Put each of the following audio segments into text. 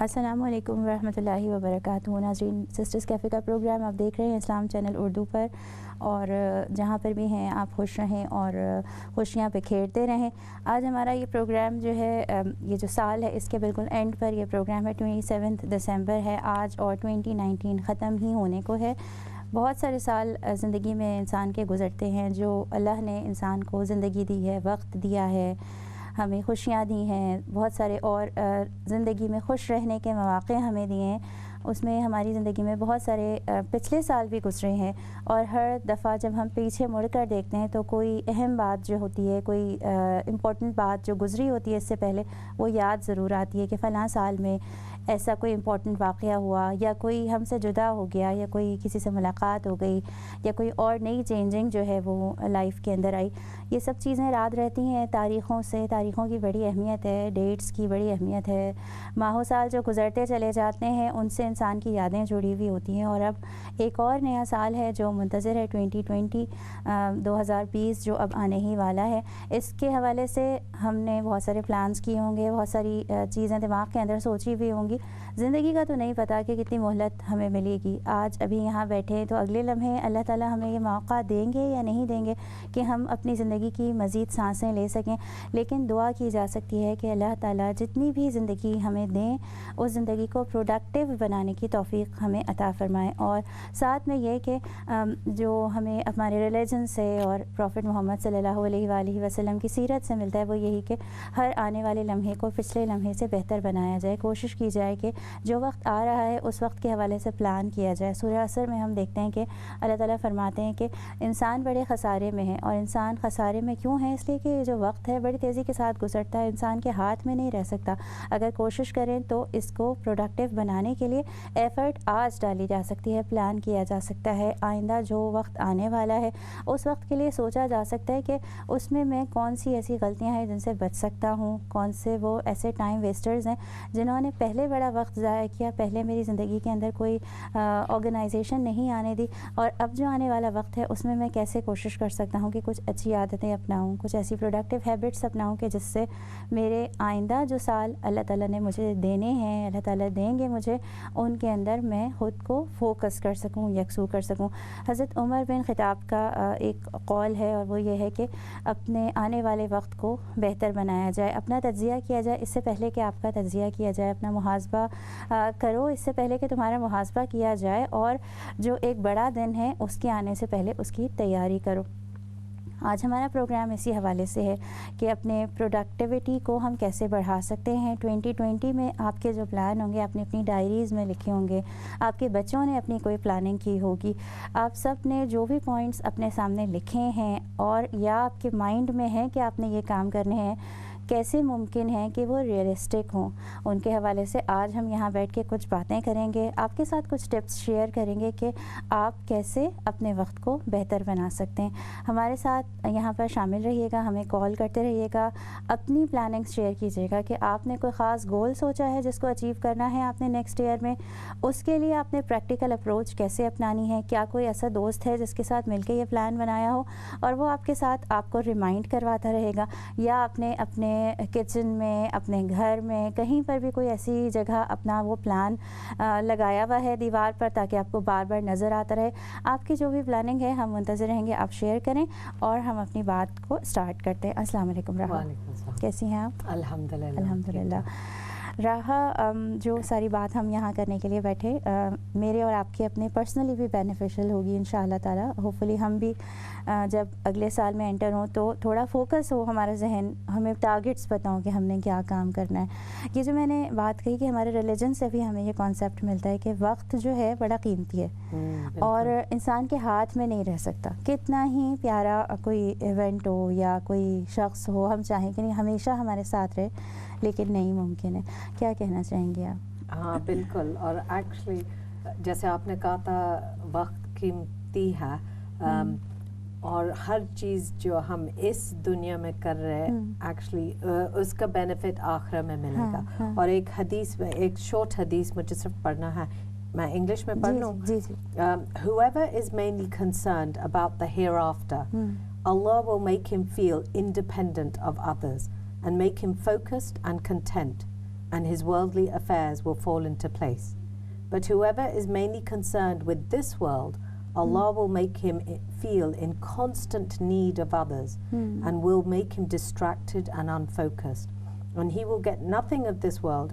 السلام علیکم ورحمۃ اللہ وبرکاتہ. ناظرین، سسٹرز کیفے کا پروگرام آپ دیکھ رہے ہیں اسلام چینل اردو پر، اور جہاں پر بھی ہیں آپ خوش رہیں اور خوشیاں بکھیرتے رہیں. آج ہمارا یہ پروگرام جو ہے، یہ جو سال ہے اس کے بالکل اینڈ پر یہ پروگرام ہے. 27 دسمبر ہے آج، اور 2019 ختم ہی ہونے کو ہے. بہت سارے سال زندگی میں انسان کے گزرتے ہیں، جو اللہ نے انسان کو زندگی دی ہے، وقت دیا ہے، ہمیں خوشیاں دی ہیں، بہت سارے اور زندگی میں خوش رہنے کے مواقع ہمیں دیے ہیں. اس میں ہماری زندگی میں بہت سارے پچھلے سال بھی گزرے ہیں، اور ہر دفعہ جب ہم پیچھے مڑ کر دیکھتے ہیں تو کوئی اہم بات جو ہوتی ہے، کوئی امپورٹنٹ بات جو گزری ہوتی ہے اس سے پہلے، وہ یاد ضرور آتی ہے کہ فلاں سال میں ایسا کوئی امپورٹنٹ واقعہ ہوا، یا کوئی ہم سے جدا ہو گیا، یا کوئی کسی سے ملاقات ہو گئی، یا کوئی اور نئی چینجنگ جو ہے وہ لائف کے اندر آئی. یہ سب چیزیں یاد رہتی ہیں تاریخوں سے. تاریخوں کی بڑی اہمیت ہے، ڈیٹس کی بڑی اہمیت ہے. ماہ و سال جو گزرتے چلے جاتے ہیں ان سے انسان کی یادیں جڑی ہوئی ہوتی ہیں. اور اب ایک اور نیا سال ہے جو منتظر ہے، 2020 2020 جو اب آنے ہی والا ہے. اس کے حوالے سے ہم نے بہت سارے پلانز کیے ہوں گے، بہت ساری چیزیں دماغ کے اندر سوچی ہوئی ہوں گی. زندگی کا تو نہیں پتہ کہ کتنی مہلت ہمیں ملے گی. آج ابھی یہاں بیٹھے ہیں تو اگلے لمحے اللہ تعالیٰ ہمیں یہ موقع دیں گے یا نہیں دیں گے کہ ہم اپنی زندگی کی مزید سانسیں لے سکیں. لیکن دعا کی جا سکتی ہے کہ اللہ تعالیٰ جتنی بھی زندگی ہمیں دیں، اس زندگی کو پروڈکٹیو بنانے کی توفیق ہمیں عطا فرمائیں. اور ساتھ میں یہ کہ جو ہمیں ہمارے ریلیجن سے اور پروفٹ محمد صلی اللہ علیہ وآلہ وسلم کی سیرت سے ملتا ہے، وہ یہی کہ ہر آنے والے لمحے کو پچھلے لمحے سے بہتر بنایا جائے. کوشش کی جائے کہ جو وقت آ رہا ہے اس وقت کے حوالے سے پلان کیا جائے. سورہ عصر میں ہم دیکھتے ہیں کہ اللہ تعالیٰ فرماتے ہیں کہ انسان بڑے خسارے میں ہے. اور انسان خسارے میں کیوں ہے؟ اس لیے کہ یہ جو وقت ہے بڑی تیزی کے ساتھ گزرتا ہے، انسان کے ہاتھ میں نہیں رہ سکتا. اگر کوشش کریں تو اس کو پروڈکٹیو بنانے کے لیے ایفرٹ آج ڈالی جا سکتی ہے، پلان کیا جا سکتا ہے. آئندہ جو وقت آنے والا ہے اس وقت کے لیے سوچا جا سکتا ہے کہ اس میں کون سی ایسی غلطیاں ہیں جن سے بچ سکتا ہوں، کون سے وہ ایسے ٹائم ویسٹرز ہیں جنہوں نے پہلے بڑا وقت ضائع کیا، پہلے میری زندگی کے اندر کوئی آرگنائزیشن نہیں آنے دی، اور اب جو آنے والا وقت ہے اس میں کیسے کوشش کر سکتا ہوں کہ کچھ اچھی عادتیں اپناؤں، کچھ ایسی پروڈکٹیو ہیبٹس اپناؤں کہ جس سے میرے آئندہ جو سال اللہ تعالیٰ نے مجھے دینے ہیں، اللہ تعالیٰ دیں گے مجھے، ان کے اندر میں خود کو فوکس کر سکوں، یکسو کر سکوں. حضرت عمر بن خطاب کا ایک قول ہے، اور وہ یہ ہے کہ اپنے آنے والے وقت کو بہتر بنایا جائے، اپنا تجزیہ کیا جائے اس سے پہلے کہ آپ کا تجزیہ کیا جائے. اپنا محاسبہ کرو اس سے پہلے کہ تمہارا محاسبہ کیا جائے، اور جو ایک بڑا دن ہے اس کے آنے سے پہلے اس کی تیاری کرو. آج ہمارا پروگرام اسی حوالے سے ہے کہ اپنے پروڈکٹیوٹی کو ہم کیسے بڑھا سکتے ہیں. 2020 میں آپ کے جو پلان ہوں گے آپ نے اپنی ڈائریز میں لکھے ہوں گے، آپ کے بچوں نے اپنی کوئی پلاننگ کی ہوگی، آپ سب نے جو بھی پوائنٹس اپنے سامنے لکھے ہیں اور یا آپ کے مائنڈ میں ہے کہ آپ نے یہ کام کرنے ہیں، کیسے ممکن ہے کہ وہ ریئلسٹک ہوں. ان کے حوالے سے آج ہم یہاں بیٹھ کے کچھ باتیں کریں گے، آپ کے ساتھ کچھ ٹپس شیئر کریں گے کہ آپ کیسے اپنے وقت کو بہتر بنا سکتے ہیں. ہمارے ساتھ یہاں پر شامل رہیے گا، ہمیں کال کرتے رہیے گا، اپنی پلاننگ شیئر کیجیے گا کہ آپ نے کوئی خاص گول سوچا ہے جس کو اچیو کرنا ہے آپ نے نیکسٹ ایئر میں، اس کے لیے آپ نے پریکٹیکل اپروچ کیسے اپنانی ہے. کیا کوئی ایسا دوست ہے جس کے ساتھ مل کے یہ پلان بنایا ہو اور وہ آپ کے ساتھ آپ کو ریمائنڈ کرواتا رہے گا، یا آپ نے اپنے کچن میں، اپنے گھر میں، کہیں پر بھی کوئی ایسی جگہ اپنا وہ پلان لگایا ہوا ہے دیوار پر تاکہ آپ کو بار بار نظر آتا رہے. آپ کی جو بھی پلاننگ ہے ہم منتظر رہیں گے، آپ شیئر کریں اور ہم اپنی بات کو اسٹارٹ کرتے ہیں. السلام علیکم راہا، کیسی ہیں آپ؟ الحمدللہ. راہا، جو ساری بات ہم یہاں کرنے کے لیے بیٹھے میرے اور آپ کے اپنے پرسنلی بھی بینیفیشل ہوگی انشاءاللہ تعالی. ہوپفلی ہم بھی جب اگلے سال میں انٹر ہوں تو تھوڑا فوکس ہو ہمارا ذہن، ہمیں ٹارگٹس پتہ ہوں کہ ہم نے کیا کام کرنا ہے. یہ جو میں نے بات کہی کہ ہمارے ریلیجن سے بھی ہمیں یہ کانسیپٹ ملتا ہے کہ وقت جو ہے بڑا قیمتی ہے اور انسان کے ہاتھ میں نہیں رہ سکتا. کتنا ہی پیارا کوئی ایونٹ ہو یا کوئی شخص ہو، ہم چاہیں کہ نہیں ہمیشہ ہمارے ساتھ رہے، لیکن نہیں ممکن ہے. کیا کہنا چاہیں گے آپ؟ ہاں بالکل. اور ایکچولی جیسے آپ نے کہا تھا وقت قیمتی ہے، اور ہر چیز جو ہم اس دنیا میں کر رہے ہیں ایکچولی اس کا بینیفٹ آخرہ میں ملے گا. اور ایک حدیث میں، ایک شارٹ حدیث مجھے صرف پڑھنا ہے، میں انگلش میں پڑھ لوں. Whoever is mainly concerned about the hereafter, Allah will make him feel independent of others and make him focused and content. and his worldly affairs will fall into place. But whoever is mainly concerned with this world, Allah will make him feel in constant need of others and will make him distracted and unfocused. And he will get nothing of this world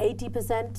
80%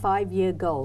5 year goal.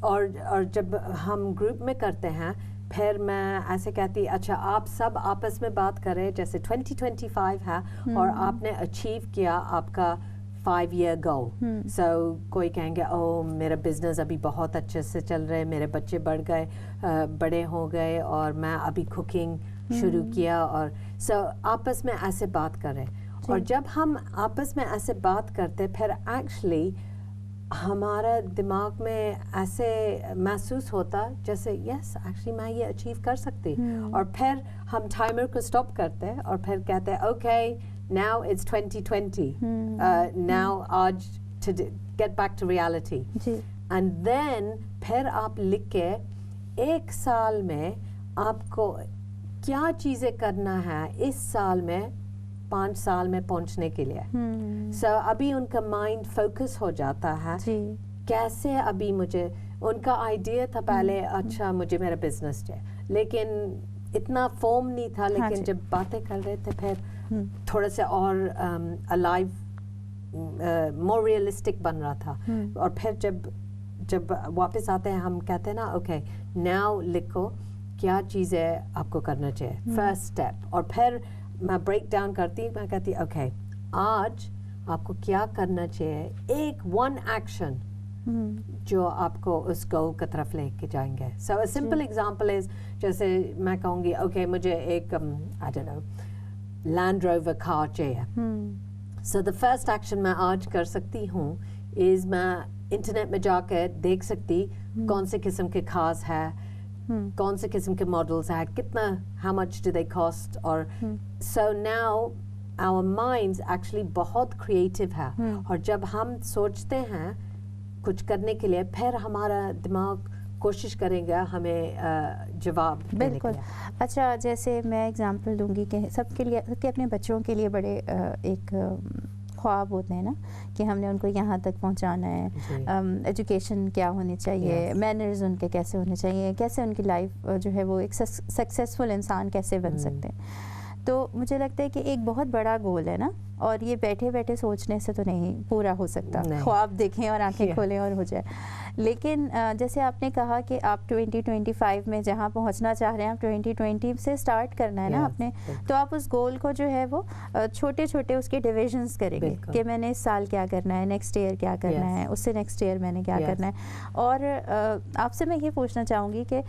اور جب ہم group میں کرتے ہیں پھر میں ایسے کہتی اچھا آپ سب آپس میں بات کریں جیسے 2025 ہے اور آپ نے اچیو کیا آپ کا 5 year goal. سو کوئی کہیں گے او میرا بزنس ابھی بہت اچھے سے چل رہے میرے بچے بڑے ہو گئے اور میں ابھی کوکنگ شروع کیا اور سو آپس میں ایسے بات کریں اور جب ہم آپس میں ایسے بات کرتے پھر ایکچولی ہمارا دماغ میں ایسے محسوس ہوتا جیسے یس ایکچولی میں یہ اچیو کر سکتی اور پھر ہم ٹائمر کو اسٹاپ کرتے اور پھر کہتے اوکے now it's 2020 now آج to get back to reality and then پھر آپ لکھ کے ایک سال میں آپ کو کیا چیزیں کرنا ہے اس سال میں 5 سال میں پہنچنے کے لیے سو ابھی ان کا مائنڈ فوکس ہو جاتا ہے کیسے ابھی مجھے ان کا آئیڈیا تھا پہلے اچھا مجھے میرا بزنس چاہیے لیکن اتنا فارم نہیں تھا لیکن جب باتیں کر رہے تھے پھر تھوڑا سا اور الائیو مور ریئلسٹک بن رہا تھا اور پھر جب واپس آتے ہیں ہم کہتے ہیں نا اوکے ناؤ لکھو کیا چیزیں آپ کو کرنا چاہیے فرسٹ اسٹیپ اور پھر میں بریک ڈاؤن کرتی میں کہتی اوکے آج آپ کو کیا کرنا چاہیے ایک 1 ایکشن جو آپ کو اس گول کی طرف لے کے جائیں گے سو سمپل ایگزامپل از جیسے میں کہوں گی اوکے مجھے ایک I don't know Land Rover car چاہیے سو دا فرسٹ ایکشن میں آج کر سکتی ہوں از میں انٹرنیٹ میں جا کے دیکھ سکتی کون سے قسم کے کارز ہے کون سے قسم کے ماڈلز ہیں کتنا how much do they cost اور سو ناؤ آور مائنڈز ایکچولی بہت کریٹیو ہے اور جب ہم سوچتے ہیں کچھ کرنے کے لیے پھر ہمارا دماغ کوشش کریں گا ہمیں جواب دینے کے لیے. اچھا جیسے میں ایگزامپل دوں گی کہ سب کے لیے سب کے اپنے بچوں کے لیے بڑے ایک خواب ہوتے ہیں نا کہ ہم نے ان کو یہاں تک پہنچانا ہے ایجوکیشن کیا ہونی چاہیے مینرز ان کے کیسے ہونے چاہیے کیسے ان کی لائف جو ہے وہ ایک سکسیزفل انسان کیسے بن سکتے ہیں تو مجھے لگتا ہے کہ ایک بہت بڑا گول ہے نا اور یہ بیٹھے بیٹھے سوچنے سے تو نہیں پورا ہو سکتا خواب دیکھیں اور آنکھیں کھولیں اور ہو جائے لیکن جیسے آپ نے کہا کہ آپ 2025 میں جہاں پہنچنا چاہ رہے ہیں آپ 2020 سے اسٹارٹ کرنا ہے نا آپ نے تو آپ اس گول کو جو ہے وہ چھوٹے چھوٹے اس کے ڈویژنس کریں گے کہ میں نے اس سال کیا کرنا ہے نیکسٹ ایئر کیا کرنا ہے اس سے نیکسٹ ایئر میں نے کیا کرنا ہے اور آپ سے میں یہ پوچھنا چاہوں گی کہ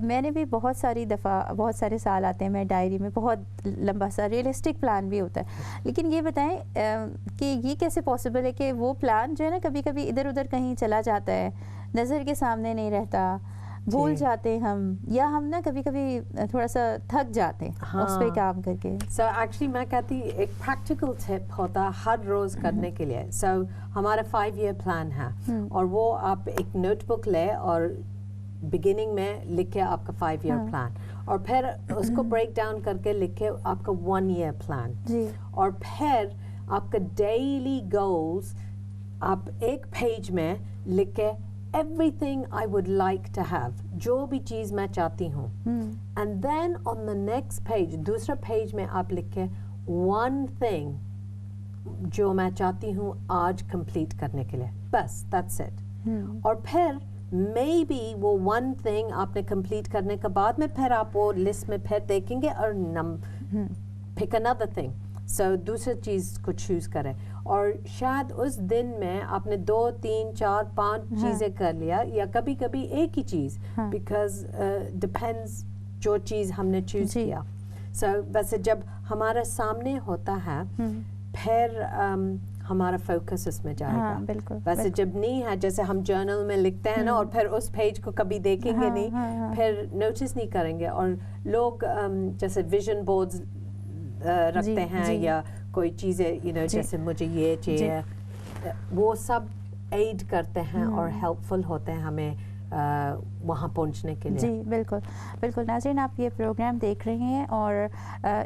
میں نے بھی بہت سارے سال آتے ہیں میں ڈائری میں بہت لمبا سا ریئلسٹک پلان بھی ہوتا ہے لیکن یہ بتائیں کہ یہ کیسے پاسبل ہے کہ وہ پلان جو ہے نا کبھی کبھی ادھر ادھر کہیں چلا جاتا ہے نظر کے سامنے نہیں رہتا بھول جاتے ہم یا ہم نا کبھی کبھی تھوڑا سا تھک جاتے ہیں اس پہ کام کر کے سو ایکچولی میں کہتی ایک پریکٹیکل ٹپ ہوتا ہر روز کرنے کے لیے سو ہمارا 5 year پلان ہے اور وہ آپ ایک نوٹ بک لے اور بگننگ میں لکھے آپ کا 5 year پلان اور پھر اس کو بریک ڈاؤن کر کے لکھے آپ کا 1 year پلان اور پھر آپ کا ڈیلی گولز آپ ایک پیج میں لکھے everything I would like to have جو بھی چیز میں چاہتی ہوں and then on the next page دوسرا پیج میں آپ لکھے 1 thing جو میں چاہتی ہوں آج کمپلیٹ کرنے کے لیے بس that's it اور پھر maybe وہ 1 thing آپ نے کمپلیٹ کرنے کے بعد میں پھر آپ وہ لسٹ میں پھر دیکھیں گے اور pick another thing سو دوسری چیز کو چوز کریں اور شاید اس دن میں آپ نے 2 3 4 5 چیزیں کر لیا یا کبھی کبھی ایک ہی چیز بیکاز ڈپینڈز جو چیز ہم نے چوز کیا سو ویسے جب ہمارا سامنے ہوتا ہے پھر ہمارا فوکس اس میں جائے گا ویسے جب نہیں ہے جیسے ہم جرنل میں لکھتے ہیں نا اور پھر اس پیج کو کبھی دیکھیں گے نہیں پھر نوٹس نہیں کریں گے اور لوگ جیسے ویژن بورڈز رکھتے ہیں یا کوئی چیزیں جیسے مجھے یہ چاہیے وہ سب ایڈ کرتے ہیں اور ہیلپ فل ہوتے ہیں ہمیں وہاں پہنچنے کے لیے. جی بالکل بالکل. ناظرین آپ یہ پروگرام دیکھ رہے ہیں اور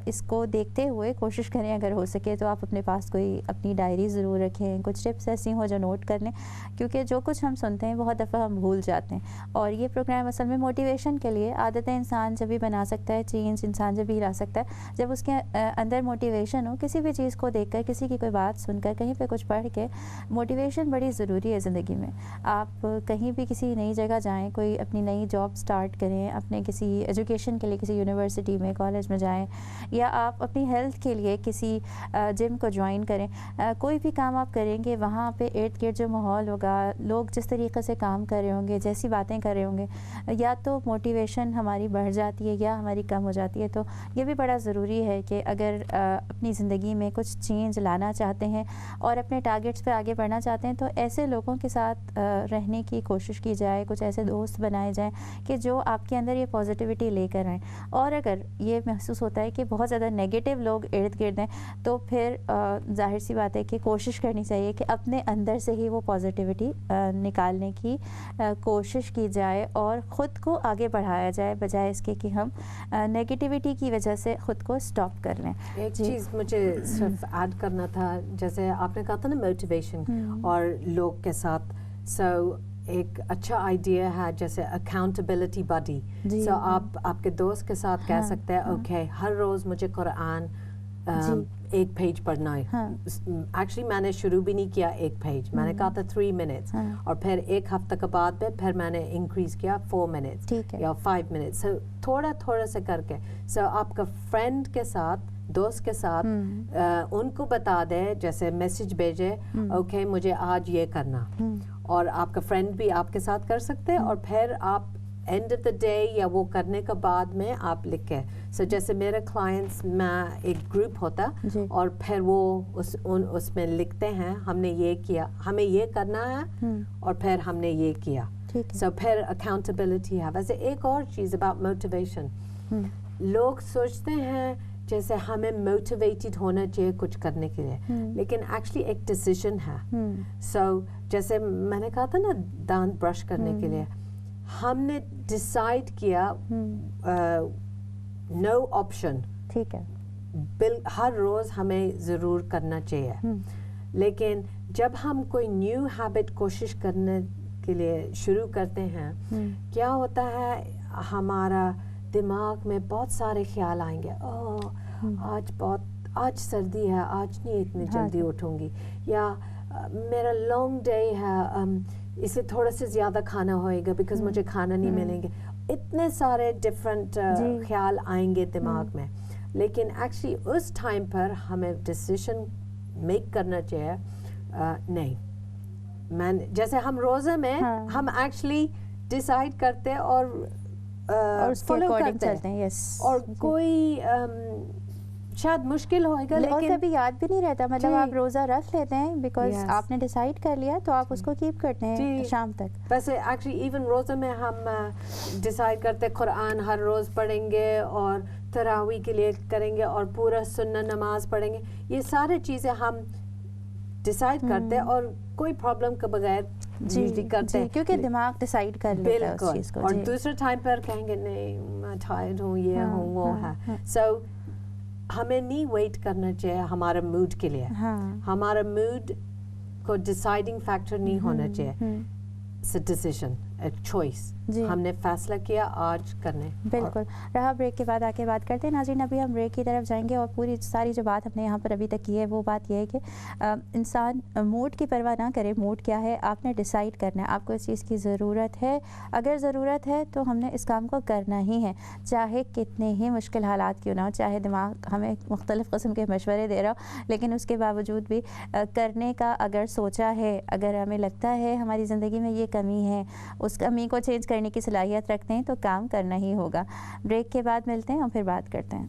اس کو دیکھتے ہوئے کوشش کریں اگر ہو سکے تو آپ اپنے پاس کوئی اپنی ڈائری ضرور رکھیں, کچھ ٹپس ایسی ہوں جو نوٹ کر لیں, کیونکہ جو کچھ ہم سنتے ہیں بہت دفعہ ہم بھول جاتے ہیں. اور یہ پروگرام اصل میں موٹیویشن کے لیے, عادتیں انسان جب بھی بنا سکتا ہے, چینج انسان جب بھی لا سکتا ہے جب اس کے اندر موٹیویشن ہو. کسی بھی چیز کو دیکھ کر, کسی کی کوئی بات سن کر, کہیں پہ کچھ پڑھ کے, موٹیویشن بڑی ضروری ہے زندگی میں. آپ کہیں بھی کسی نئی جگہ جائیں, کوئی اپنی نئی جاب سٹارٹ کریں, اپنے کسی ایجوکیشن کے لیے کسی یونیورسٹی میں کالج میں جائیں, یا آپ اپنی ہیلتھ کے لیے کسی جم کو جوائن کریں, کوئی بھی کام آپ کریں گے وہاں پہ ارد گرد جو ماحول ہوگا, لوگ جس طریقے سے کام کر رہے ہوں گے, جیسی باتیں کر رہے ہوں گے, یا تو موٹیویشن ہماری بڑھ جاتی ہے یا ہماری کم ہو جاتی ہے. تو یہ بھی بڑا ضروری ہے کہ اگر اپنی زندگی میں کچھ چینج لانا چاہتے ہیں اور اپنے ٹارگیٹس پہ آگے بڑھنا چاہتے ہیں تو ایسے لوگوں کے ساتھ رہنے کی کوشش کی جائے, کچھ ایسے دوست بنائے جائیں کہ جو آپ کے اندر یہ پازیٹیوٹی لے کر آئیں. اور اگر یہ محسوس ہوتا ہے کہ بہت زیادہ نیگیٹو لوگ ارد گرد ہیں تو پھر ظاہر سی بات ہے کہ کوشش کرنی چاہیے کہ اپنے اندر سے ہی وہ پازیٹیوٹی نکالنے کی کوشش کی جائے اور خود کو آگے بڑھایا جائے, بجائے اس کے کہ ہم نیگیٹیوٹی کی وجہ سے خود کو اسٹاپ کر لیں. ایک چیز مجھے صرف ایڈ کرنا تھا, جیسے آپ نے کہا تھا نا موٹیویشن اور لوگ کے ساتھ, سو ایک اچھا آئیڈیا ہے جیسے اکاؤنٹیبلٹی باڈی. سو آپ کے دوست کے ساتھ کہہ سکتے ہیں اوکے ہر روز مجھے قرآن ایک پیج پڑھنا ہے. ایکچولی میں نے شروع بھی نہیں کیا ایک پیج, میں نے کہا تھا 3 منٹس, اور پھر ایک ہفتہ کے بعد میں پھر میں نے انکریز کیا 4 منٹس یا 5 منٹس. سو تھوڑا تھوڑا سے کر کے, سو آپ کا فرینڈ کے ساتھ, دوست کے ساتھ ان کو بتا دیں, جیسے میسج بھیجے اوکے مجھے آج یہ کرنا, اور آپ کا فرینڈ بھی آپ کے ساتھ کر سکتے ہیں, اور پھر آپ اینڈ آف دا ڈے یا وہ کرنے کے بعد میں آپ لکھیں. سو جیسے میرے کلائنٹس میں ایک گروپ ہوتا اور پھر وہ اس میں لکھتے ہیں ہم نے یہ کیا, ہمیں یہ کرنا ہے, اور پھر ہم نے یہ کیا. سو پھر اکاؤنٹیبلٹی ہے. ویسے ایک اور چیز اباؤٹ موٹیویشن, لوگ سوچتے ہیں جیسے ہمیں موٹیویٹڈ ہونا چاہیے کچھ کرنے کے لیے, لیکن ایکچولی ایک ڈیسیژن ہے. سو جیسے میں نے کہا تھا نا دانت برش کرنے کے لیے, ہم نے ڈیسائیڈ کیا نو آپشن, ٹھیک ہے, ہر روز ہمیں ضرور کرنا چاہیے. لیکن جب ہم کوئی نیو ہیبٹ کوشش کرنے کے لیے شروع کرتے ہیں, کیا ہوتا ہے ہمارا دماغ میں بہت سارے خیال آئیں گے, آج سردی ہے, آج نہیں اتنی جلدی اٹھوں گی, یا میرا لانگ ڈے ہے, اسے تھوڑا سے زیادہ کھانا ہوئے گا بیکاز مجھے کھانا نہیں ملیں گے. اتنے سارے ڈفرینٹ خیال آئیں گے دماغ میں. لیکن ایکچولی اس ٹائم پر ہمیں ڈیسیژن میک کرنا چاہیے, نہیں میں جیسے ہم روزے میں ہم ایکچولی ڈیسائیڈ کرتے اور فالو کرتے ہیں, اور کوئی شاید مشکل ہوئے گا اور کبھی یاد بھی نہیں رہتا, مطلب آپ روزہ رکھ لیتے ہیں بیکاز آپ نے ڈیسائیڈ کر لیا تو آپ اس کو کیپ کرتے ہیں شام تک. ویسے ایکچولی ایون روزہ میں ہم ڈیسائیڈ کرتے قرآن ہر روز پڑھیں گے اور تراویح کے لیے کریں گے اور پورا سنت نماز پڑھیں گے. یہ سارے چیزیں ہم ڈیسائیڈ کرتے اور کوئی پرابلم کے بغیر کرتے ہیں کیونکہ دماغ ڈیسائیڈ کر لیتا ہے اس چیز کو. اور دوسرے ٹائم پر کہیں گے نہیں میں ٹائرڈ ہوں, یہ ہوں وہ ہے. سو ہمیں نہیں ویٹ کرنا چاہیے ہمارا موڈ کے لیے, ہمارا موڈ کو ڈیسائیڈنگ فیکٹر نہیں ہونا چاہیے. اٹس اے ڈیسیژن, ایک چوائس, ہم نے فیصلہ کیا آج کرنے. بالکل. رہا بریک کے بعد آ کے بات کرتے ہیں. ناظرین ابھی ہم بریک کی طرف جائیں گے اور پوری ساری جو بات ہم نے یہاں پر ابھی تک کی ہے وہ بات یہ ہے کہ انسان موڈ کی پرواہ نہ کرے. موڈ کیا ہے آپ نے ڈیسائیڈ کرنا ہے, آپ کو اس چیز کی ضرورت ہے, اگر ضرورت ہے تو ہم نے اس کام کو کرنا ہی ہے, چاہے کتنے ہی مشکل حالات کیوں نہ ہو, چاہے دماغ ہمیں مختلف قسم کے مشورے دے رہا ہو, لیکن اس کے باوجود بھی کرنے کا اگر سوچا ہے, اگر ہمیں لگتا ہے ہماری زندگی میں یہ کمی ہے, اس کمی کو چینج کرنے کی صلاحیت رکھتے ہیں تو کام کرنا ہی ہوگا. بریک کے بعد ملتے ہیں اور پھر بات کرتے ہیں.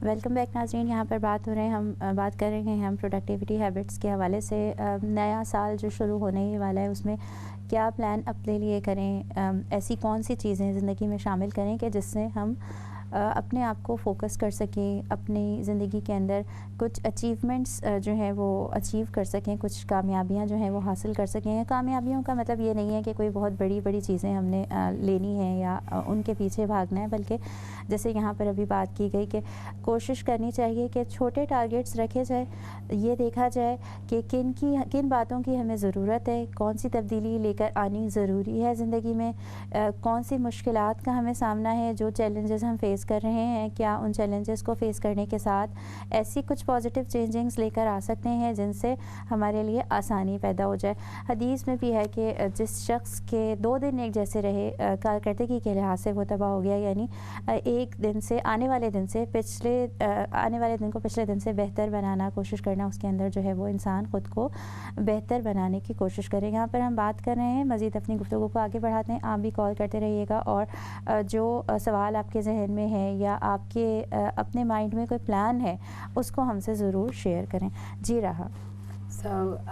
ویلکم بیک ناظرین. یہاں پر بات ہو رہے ہیں, ہم بات کر رہے ہیں ہم پروڈکٹیوٹی ہیبٹس کے حوالے سے. نیا سال جو شروع ہونے ہی والا ہے اس میں کیا پلان اپنے لیے کریں, ایسی کون سی چیزیں زندگی میں شامل کریں کہ جس سے ہم اپنے آپ کو فوکس کر سکیں, اپنی زندگی کے اندر کچھ اچیومنٹس جو ہیں وہ اچیو کر سکیں, کچھ کامیابیاں جو ہیں وہ حاصل کر سکیں. کامیابیوں کا مطلب یہ نہیں ہے کہ کوئی بہت بڑی بڑی چیزیں ہم نے لینی ہیں یا ان کے پیچھے بھاگنا ہے, بلکہ جیسے یہاں پر ابھی بات کی گئی کہ کوشش کرنی چاہیے کہ چھوٹے ٹارگیٹس رکھے جائے, یہ دیکھا جائے کہ کن باتوں کی ہمیں ضرورت ہے, کون سی تبدیلی لے کر آنی ضروری ہے زندگی میں, کون سی مشکلات کا ہمیں سامنا ہے, جو چیلنجز ہم فیس فیس کر رہے ہیں, کیا ان چیلنجز کو فیس کرنے کے ساتھ ایسی کچھ پازیٹیو چینجنگز لے کر آ سکتے ہیں جن سے ہمارے لیے آسانی پیدا ہو جائے. حدیث میں بھی ہے کہ جس شخص کے 2 دن ایک جیسے رہے کارکردگی کے لحاظ سے وہ تباہ ہو گیا, یعنی ایک دن سے آنے والے دن کو پچھلے دن سے بہتر بنانا کوشش کرنا, اس کے اندر جو ہے وہ انسان خود کو بہتر بنانے کی کوشش کرے. یہاں پر ہم بات کر رہے ہیں, مزید اپنی گفتگو کو آگے بڑھاتے ہیں, آپ بھی کال کرتے رہیے گا اور جو سوال آپ کے ذہن میں ہے یا آپ کے اپنے مائنڈ میں کوئی پلان ہے اس کو ہم سے ضرور شیئر کریں. جی رہا.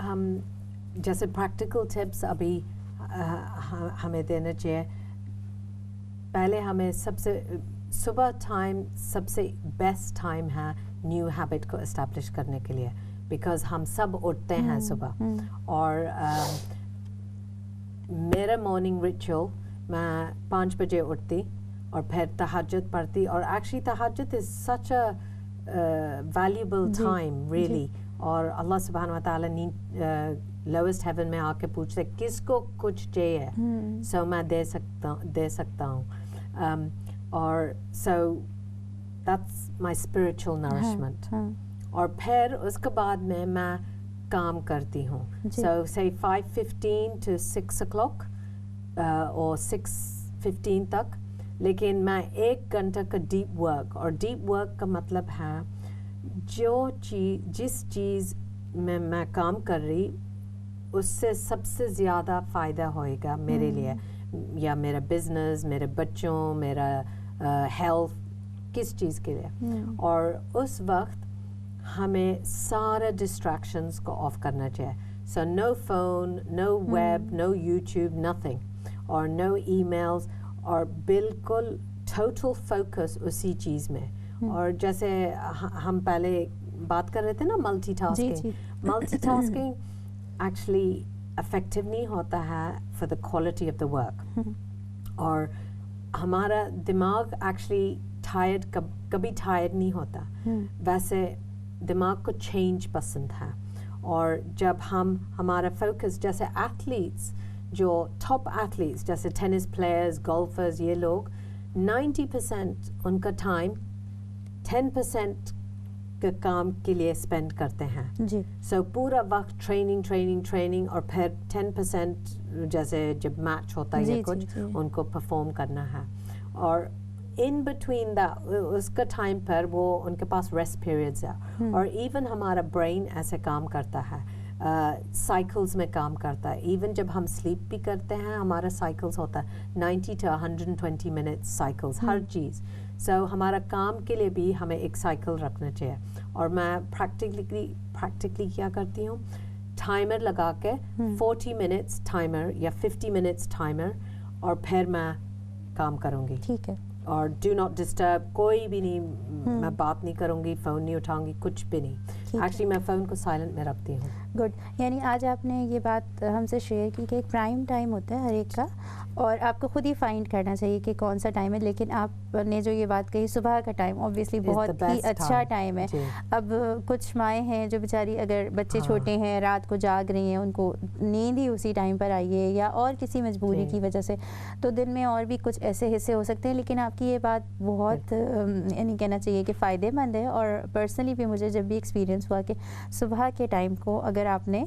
ہم جیسے پریکٹیکل ٹپس ابھی ہمیں دینا چاہیے. پہلے ہمیں سب سے صبح ٹائم سب سے بیسٹ ٹائم ہے نیو ہیبٹ کو اسٹیبلش کرنے کے لیے, بیکاز ہم سب اٹھتے ہیں صبح. اور میرا مارننگ ریچول, میں 5 بجے اٹھتی اور پھر تہجد پڑھتی, اور ایکچولی تہجد از سچ اے ویلیوبل ٹائم ریئلی. اور اللہ سبحانہ و تعالیٰ لوئسٹ ہیون میں آ کے پوچھتے کس کو کچھ چاہیے, سو میں دے سکتا ہوں. اور so that's my spiritual nourishment. اور پھر اس کے بعد میں کام کرتی ہوں. سو say 5:15 to 6 o'clock اور 6:15 تک. لیکن میں 1 گھنٹہ کا ڈیپ ورک, اور ڈیپ ورک کا مطلب ہے جس چیز میں کام کر رہی اس سے سب سے زیادہ فائدہ ہوئے گا میرے لیے, یا میرا بزنس, میرے بچوں, میرا ہیلتھ, کس چیز کے لیے. اور اس وقت ہمیں سارے ڈسٹریکشنز کو آف کرنا چاہیے. سو نو فون, نو ویب, نو یوٹیوب, نتھنگ, اور نو ای میلز, اور بالکل ٹوٹل فوکس اسی چیز میں. اور جیسے ہم پہلے بات کر رہے تھے نا multi tasking, multi tasking actually effective نہیں ہوتا ہے for the quality of the work. اور ہمارا دماغ ایکچولی کبھی ٹائرڈ نہیں ہوتا. ویسے دماغ کو چینج پسند ہے, اور جب ہمارا فوکس, جیسے ایتھلیٹس جو ٹاپ ایتھلیٹس جیسے ٹینس پلیئرز, گولفرز, یہ لوگ 90% ان کا ٹائم 10% کے کام کے لیے اسپینڈ کرتے ہیں. سو پورا وقت ٹریننگ, اور پھر 10% جیسے جب میچ ہوتا ہے کچھ ان کو پرفارم کرنا ہے. اور ان بٹوین اس کا ٹائم پر وہ ان کے پاس ریسٹ پیریڈز ہے. اور ایون ہمارا برین ایسے کام کرتا ہے, سائیکلز میں کام کرتا ہے. ایون جب ہم سلیپ بھی کرتے ہیں ہمارا سائیکلز ہوتا ہے 90 to 120 منٹس سائیکلز ہر چیز. سو ہمارا کام کے لیے بھی ہمیں ایک سائیکل رکھنا چاہیے. اور میں پریکٹیکلی کیا کرتی ہوں, ٹائمر لگا کے 40 منٹس ٹائمر یا 50 منٹس ٹائمر, اور پھر میں کام کروں گی. ٹھیک ہے. اور ڈو ناٹ ڈسٹرب, کوئی بھی نہیں, میں بات نہیں کروں گی, فون نہیں اٹھاؤں گی, کچھ بھی نہیں. ایکچولی میں فون کو سائلنٹ میں رکھتی ہوں. گڈ. یعنی آج آپ نے یہ بات ہم سے شیئر کی کہ ایک پرائم ٹائم ہوتا ہے ہر ایک کا, اور آپ کو خود ہی فائنڈ کرنا چاہیے کہ کون سا ٹائم ہے. لیکن آپ نے جو یہ بات کہی صبح کا ٹائم اوبویسلی بہت ہی اچھا ٹائم ہے. اب کچھ مائیں ہیں جو بیچاری اگر بچے چھوٹے ہیں رات کو جاگ رہی ہیں, ان کو نیند ہی اسی ٹائم پر آئی ہے یا اور کسی مجبوری کی وجہ سے, تو دن میں اور بھی کچھ ایسے حصے ہو سکتے ہیں. لیکن آپ کی یہ بات بہت یعنی کہنا چاہیے کہ فائدے مند ہے. اور پرسنلی بھی مجھے جب بھی ایکسپیرینس ہوا کہ صبح کے ٹائم کو اگر آپ نے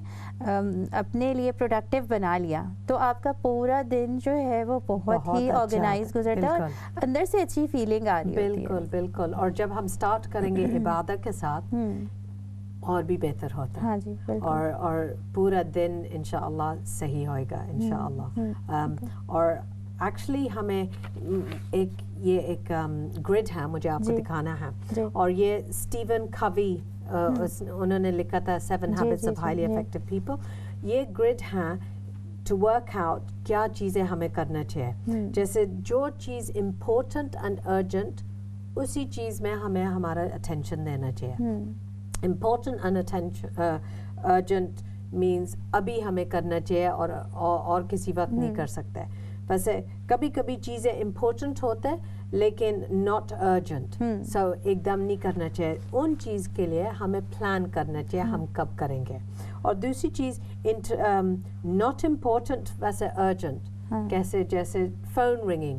اپنے لیے پروڈکٹیو بنا لیا تو آپ کا پورا دن جو ہے وہ بہت ہی آرگنائز گزرتا ہے, اور اندر سے اچھی فیلنگ آ رہی ہوتی ہے. بالکل. اور جب ہم سٹارٹ کریں گے عبادت کے ساتھ اور بھی بہتر ہوتا ہے. ہاں جی, اور پورا دن انشاءاللہ صحیح ہوئے گا انشاءاللہ. اور ایکچولی ہمیں ایک گریڈ ہے, مجھے آپ کو دکھانا ہے. اور یہ اسٹیون کوی انہوں نے لکھا تھا 7 Habits of Highly Effective People. یہ گریڈ ہیں ٹو ورک آؤٹ کیا چیزیں ہمیں کرنا چاہیے. جیسے جو چیز امپورٹنٹ اینڈ ارجنٹ اسی چیز میں ہمیں ہمارا اٹینشن دینا چاہیے. امپورٹنٹ اینڈ ارجنٹ مینس ابھی ہمیں کرنا چاہیے اور کسی وقت نہیں کر سکتے. ویسے کبھی کبھی چیزیں امپورٹنٹ ہوتے لیکن ناٹ ارجنٹ, سو ایک دم نہیں کرنا چاہیے. ان چیز کے لیے ہمیں پلان کرنا چاہیے ہم کب کریں گے. اور دوسری چیز ناٹ امپورٹنٹ ویسے ارجنٹ, کیسے جیسے phone ringing,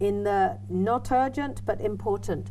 in the not urgent but important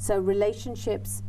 so relationships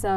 so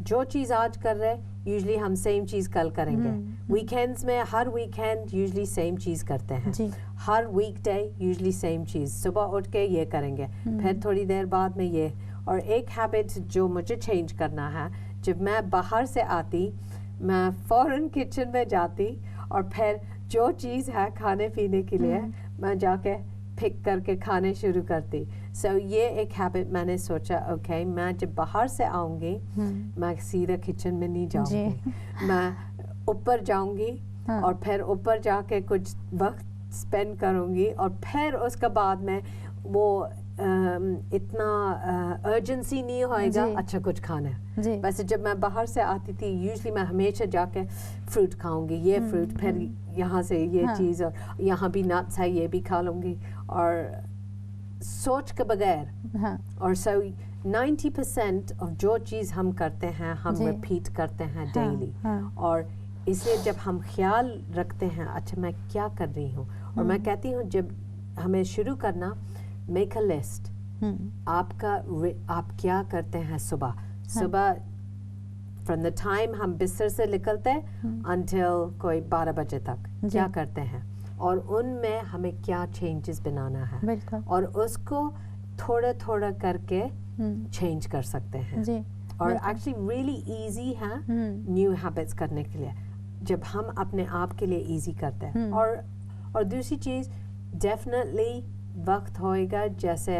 جو چیز آج کر رہے یوزلی ہم سیم چیز کل کریں گے. ویکینڈز میں ہر ویکینڈ یوزلی سیم چیز کرتے ہیں. ہر ویک ڈے یوزلی سیم چیز, صبح اٹھ کے یہ کریں گے, پھر تھوڑی دیر بعد میں یہ. اور ایک ہیبٹ جو مجھے چینج کرنا ہے, جب میں باہر سے آتی میں فوراً کچن میں جاتی اور پھر جو چیز ہے کھانے پینے کے لیے میں جا کے پک کر کے کھانے شروع کرتی. سو یہ ایک ہیبٹ میں نے سوچا اوکے میں جب باہر سے آؤں گی میں سیدھا کچن میں نہیں جاؤں گی, میں اوپر جاؤں گی اور پھر اوپر جا کے کچھ وقت اسپینڈ کروں گی, اور پھر اس کے بعد میں وہ اتنا ارجنسی نہیں ہوئے گا اچھا کچھ کھانا ہے. ویسے جب میں باہر سے آتی تھی یوزلی میں ہمیشہ جا کے فروٹ کھاؤں گی, یہ فروٹ, پھر یہاں سے یہ چیز, اور یہاں بھی نٹس ہے یہ بھی کھا لوں گی, اور سوچ کے بغیر. اور سو 90% آف جو چیز ہم کرتے ہیں ہم ریپیٹ کرتے ہیں ڈیلی, اور اس لیے جب ہم خیال رکھتے ہیں اچھا میں کیا کر رہی ہوں, اور میں کہتی ہوں جب ہمیں شروع کرنا میک اے لسٹ, آپ کیا کرتے ہیں صبح فرام دا ٹائم ہم بستر سے نکلتے انٹل کوئی 12 بجے تک کیا کرتے ہیں, اور ان میں ہمیں کیا چینجز بنانا ہے, اور اس کو تھوڑا تھوڑا کر کے چینج کر سکتے ہیں. اور ایکچولی ریئلی ایزی ہے نیو ہیبٹس کرنے کے لیے جب ہم اپنے آپ کے لیے ایزی کرتے ہیں. اور دوسری چیز ڈیفینیٹلی وقت ہوئے گا جیسے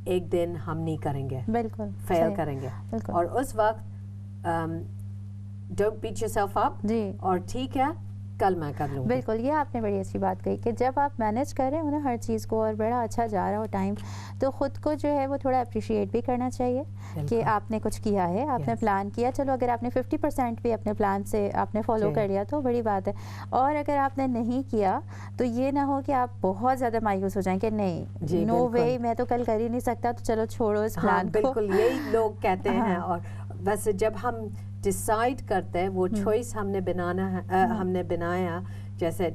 ایک دن ہم نہیں کریں گے, بالکل فیل کریں گے, اور اس وقت don't bat your self up, اور ٹھیک ہے کل میں کر لوں. بالکل, یہ آپ نے بڑی اچھی بات کہی کہ جب آپ مینیج کر رہے ہو نا ہر چیز کو اور بڑا اچھا جا رہا ہو ٹائم, تو خود کو جو ہے وہ تھوڑا اپریشیٹ بھی کرنا چاہیے کہ آپ نے کچھ کیا ہے, آپ نے پلان کیا. چلو اگر آپ نے 50% بھی اپنے پلان سے آپ نے فالو کر لیا تو بڑی بات ہے, اور اگر آپ نے نہیں کیا تو یہ نہ ہو کہ آپ بہت زیادہ مایوس ہو جائیں کہ نہیں نو وے میں تو کل کر ہی نہیں سکتا, تو چلو چھوڑو اس پلان کو. بالکل یہی لوگ کہتے ہیں. اور ویسے جب ہم ڈیسائیڈ کرتے ہیں وہ چوائس ہم نے بنانا ہے, ہم نے بنایا جیسے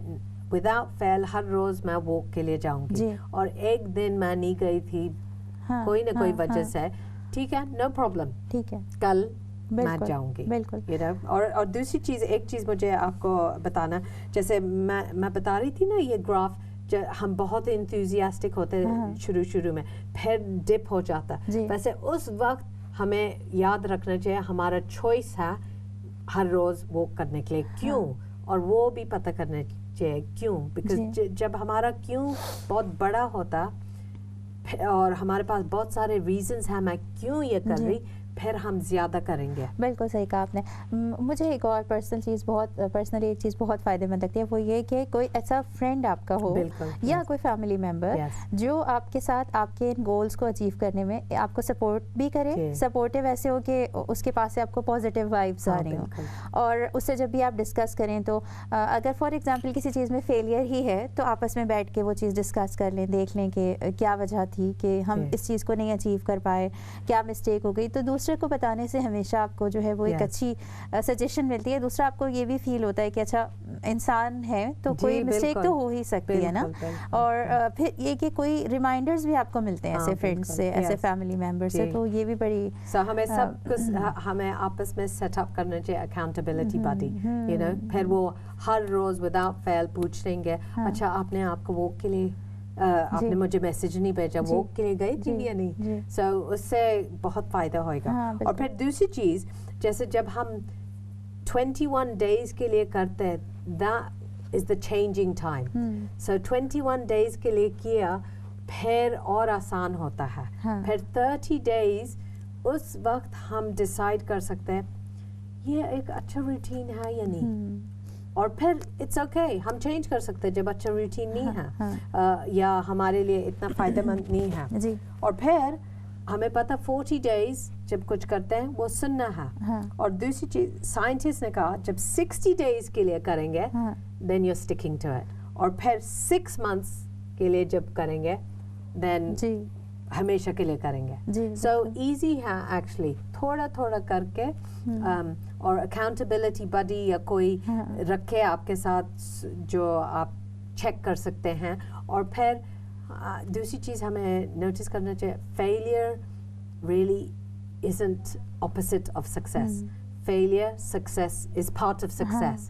وداؤٹ فیل ہر روز میں واک کے لیے جاؤں گی, اور ایک دن میں نہیں گئی تھی کوئی نہ کوئی وجہ سے, ٹھیک ہے نو پرابلم, ٹھیک ہے کل میں جاؤں گی. بالکل. اور دوسری چیز ایک چیز مجھے آپ کو بتانا, جیسے میں بتا رہی تھی نا یہ گراف ہم بہت انتھوزیاسٹک ہوتے شروع میں, پھر ڈپ ہو جاتا. ویسے اس وقت ہمیں یاد رکھنا چاہیے ہمارا چوائس ہے ہر روز وہ کرنے کے لیے, کیوں, اور وہ بھی پتہ کرنا چاہیے کیوں, بیکاز جب ہمارا کیوں بہت بڑا ہوتا اور ہمارے پاس بہت سارے ریزنز ہیں میں کیوں یہ کر رہی, پھر ہم زیادہ کریں گے. بالکل صحیح کہا آپ نے. مجھے ایک اور پرسنلی ایک چیز بہت فائدہ مند لگتی ہے, وہ یہ کہ کوئی ایسا فرینڈ آپ کا ہو یا کوئی فیملی ممبر جو آپ کے ساتھ آپ کے ان گولز کو اچیو کرنے میں آپ کو سپورٹ بھی کرے, سپورٹیو ایسے ہو کہ اس کے پاس سے آپ کو پازیٹیو وائبس آ رہی ہوں, اور اس سے جب بھی آپ ڈسکس کریں تو اگر فار ایگزامپل کسی چیز میں فیلئر ہی ہے تو آپس میں بیٹھ کے وہ چیز ڈسکس کر لیں, دیکھ لیں کہ کیا وجہ تھی کہ ہم اس چیز کو نہیں اچیو کر پائے, کیا مسٹیک ہو گئی. تو دوسرے کو بتانے سے ہمیشہ آپ کو جو ہے وہ ایک اچھی سجیشن ملتی ہے. دوسرا آپ کو یہ بھی فیل ہوتا ہے کہ اچھا انسان ہے تو کوئی مسٹیک تو ہو ہی سکتی ہے نا, اور پھر یہ کہ کوئی ریمائنڈرز بھی آپ کو ملتے ہیں ایسے فرینڈس سے, ایسے فیملی ممبر سے, تو یہ بھی بڑی ہمیں سب کچھ ہمیں آپس میں سیٹ اپ کرنا چاہیے اکاؤنٹیبلٹی باڈی, یو نو, پھر وہ ہر روز وداؤٹ فیل پوچھ لیں گے اچھا آپ نے آپ کو وہ کے لیے آپ نے مجھے میسج نہیں بھیجا, وہ کے لیے گئی تھی یا نہیں. سو اس سے بہت فائدہ ہوئے گا. اور پھر دوسری چیز جیسے جب ہم 21 days کے لیے کرتے ہیں, that is the changing time. So 21 days کے لیے کیا پھر اور آسان ہوتا ہے. پھر 30 days اس وقت ہم ڈیسائیڈ کر سکتے ہیں یہ ایک اچھا روٹین ہے یا نہیں, اور پھر اٹس اوکے ہم چینج کر سکتے ہیں جب اچھا روٹین نہیں ہے یا ہمارے لیے اتنا فائدہ مند نہیں ہے. اور پھر ہمیں پتہ 40 days جب کچھ کرتے ہیں وہ سننا ہے. اور دوسری چیز سائنٹسٹ نے کہا جب 60 days کے لیے کریں گے then you're sticking to it, اور پھر 6 months کے لیے جب کریں گے then ہمیشہ کے لیے کریں گے. سو ایزی ہے ایکچولی, تھوڑا تھوڑا کر کے, اور اکاؤنٹیبلٹی بڈی یا کوئی رکھے آپ کے ساتھ جو آپ چیک کر سکتے ہیں. اور پھر دوسری چیز ہمیں نوٹس کرنا چاہیے, failure really isn't opposite of success. failure, success is part of success.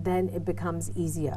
then it becomes easier.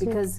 because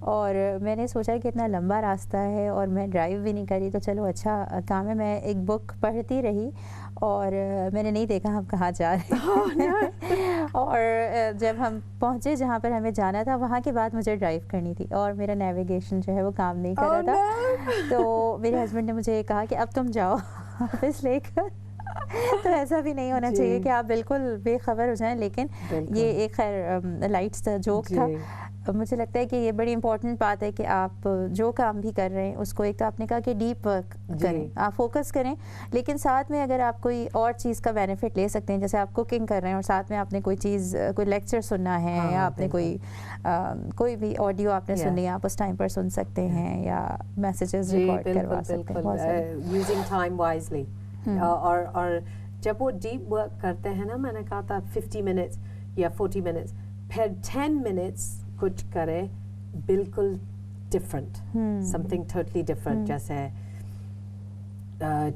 اور میں نے سوچا کہ اتنا لمبا راستہ ہے اور میں ڈرائیو بھی نہیں کری تو چلو اچھا کام ہے. میں ایک بک پڑھتی رہی اور میں نے نہیں دیکھا ہم کہاں جا رہے ہیں. اور جب ہم پہنچے جہاں پر ہمیں جانا تھا وہاں کے بعد مجھے ڈرائیو کرنی تھی اور میرا نیویگیشن جو ہے وہ کام نہیں کر رہا تھا. تو میرے ہسبینڈ نے مجھے کہا کہ اب تم جاؤ واپس لے کر. تو ایسا بھی نہیں ہونا چاہیے کہ آپ بالکل بے خبر ہو جائیں, لیکن یہ ایک خیر لائٹ جوک تھا. مجھے لگتا ہے کہ یہ بڑی امپورٹنٹ بات ہے کہ آپ جو کام بھی کر رہے ہیں اس کو ایک تو آپ نے کہا کہ ڈیپ ورک کریں, آپ فوکس کریں, لیکن ساتھ میں اگر آپ کوئی اور چیز کا بینیفٹ لے سکتے ہیں, جیسے آپ کوکنگ کر رہے ہیں اور ساتھ میں آپ نے کوئی چیز کوئی لیکچر سننا ہے یا آپ نے کوئی بھی آڈیو آپ نے سننی ہے, آپ اس ٹائم پر سن سکتے ہیں یا میسیجز ریکارڈ کروا سکتے ہیں. Using time wisely. اور جب وہ ڈیپ ورک کرتے ہیں نا, میں نے کہا تھا 50 منٹس یا 40 منٹس, پھر 10 منٹس کچھ کرے بالکل different, some thing totally different. جیسے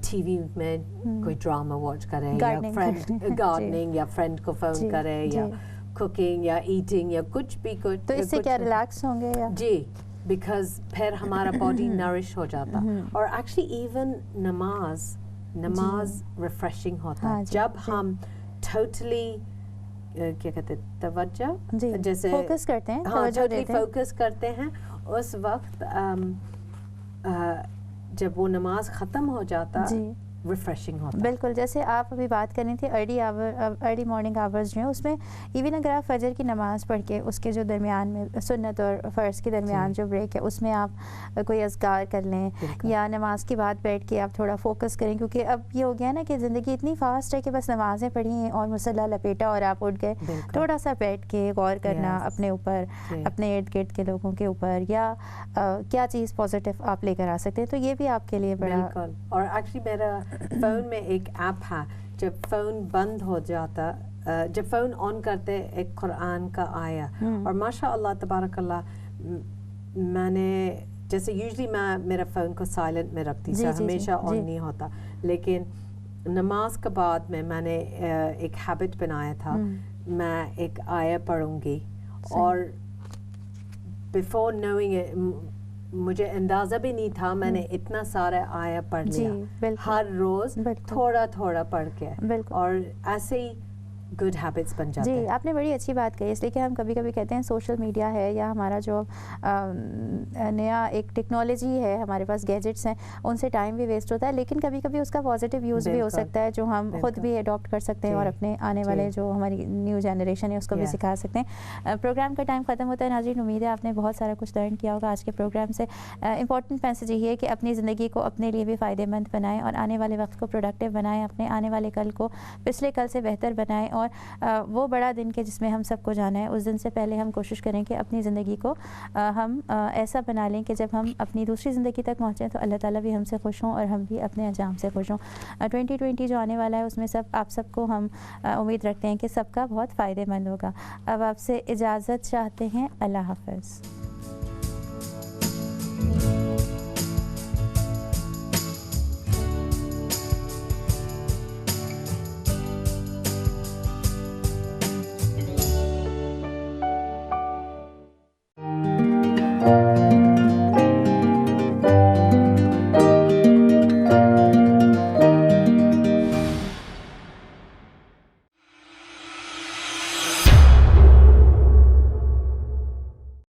ٹی وی میں کوئی ڈراما واچ کرے یا فرینڈ گارڈننگ یا فرینڈ کو فون کرے یا کوکنگ یا ایٹنگ یا کچھ بھی. کچھ تو اس سے کیا ریلیکس ہوں گے؟ جی, بیکاز پھر ہمارا باڈی نرش ہو جاتا. اور ایکچولی ایون نماز ریفریشنگ ہوتا ہے جب ہم ٹوٹلی کیا کہتے ہیں توجہ, جیسے فوکس کرتے ہیں, ہاں ٹوٹلی فوکس کرتے ہیں. اس وقت جب وہ نماز ختم ہو جاتا ریفریشنگ ہوتا. بالکل, جیسے آپ ابھی بات کر رہی تھی ارلی مارننگ آورز جو ہیں, اس میں ایون اگر آپ فجر کی نماز پڑھ کے اس کے جو درمیان میں سنت اور فرض کے درمیان جو بریک ہے اس میں آپ کوئی اذکار کر لیں یا نماز کے بعد بیٹھ کے آپ تھوڑا فوکس کریں, کیونکہ اب یہ ہو گیا نا کہ زندگی اتنی فاسٹ ہے کہ بس نمازیں پڑھی اور مصلی لپیٹا اور آپ اٹھ گئے. تھوڑا سا بیٹھ کے غور کرنا اپنے اوپر, اپنے ارد گرد کے لوگوں کے اوپر, یا کیا چیز پازیٹیو آپ لے کر آ سکتے ہیں, تو یہ بھی آپ کے لیے بڑا. اور ایکچولی میرا فون میں ایک ایپ ہے, جب فون بند ہو جاتا, جب فون آن کرتے ایک قرآن کا آیا, اور ماشاء اللہ تبارک اللہ, میں نے جیسے یوزلی میں میرا فون کو سائلنٹ میں رکھتی تھی, ہمیشہ آن نہیں ہوتا, لیکن نماز کے بعد میں نے ایک ہیبٹ بنایا تھا, میں ایک آیا پڑھوں گی اور بیفور نوئنگ مجھے اندازہ بھی نہیں تھا میں نے اتنا سارا آیا پڑھ لیا ہر روز تھوڑا تھوڑا پڑھ کے, اور ایسے ہی گڈ ہیبٹس بن جاتے ہیں. جی, آپ نے بڑی اچھی بات کہی, اس لیے کہ ہم کبھی کبھی کہتے ہیں سوشل میڈیا ہے یا ہمارا جو نیا ایک ٹیکنالوجی ہے, ہمارے پاس گیجٹس ہیں, ان سے ٹائم بھی ویسٹ ہوتا ہے, لیکن کبھی کبھی اس کا پازیٹیو یوز بھی ہو سکتا ہے جو ہم خود بھی اڈاپٹ کر سکتے ہیں اور اپنے آنے والے جو ہماری نیو جنریشن ہے اس کو بھی سکھا سکتے ہیں. پروگرام کا ٹائم ختم ہوتا ہے ناظرین, امید ہے آپ نے بہت سارا کچھ لرن کیا ہوگا آج کے پروگرام سے. امپورٹنٹ میسیج یہ ہے کہ اپنی زندگی کو اپنے لیے بھی فائدہ مند بنائیں اور آنے والے وقت کو پروڈکٹیو بنائیں, اپنے آنے والے کل کو پچھلے کل سے بہتر بنائیں, اور وہ بڑا دن کے جس میں ہم سب کو جانا ہے اس دن سے پہلے ہم کوشش کریں کہ اپنی زندگی کو ہم ایسا بنا لیں کہ جب ہم اپنی دوسری زندگی تک پہنچیں تو اللہ تعالیٰ بھی ہم سے خوش ہوں اور ہم بھی اپنے انجام سے خوش ہوں. 2020 جو آنے والا ہے اس میں آپ سب کو ہم امید رکھتے ہیں کہ سب کا بہت فائدہ مند ہوگا. اب آپ سے اجازت چاہتے ہیں, اللہ حافظ.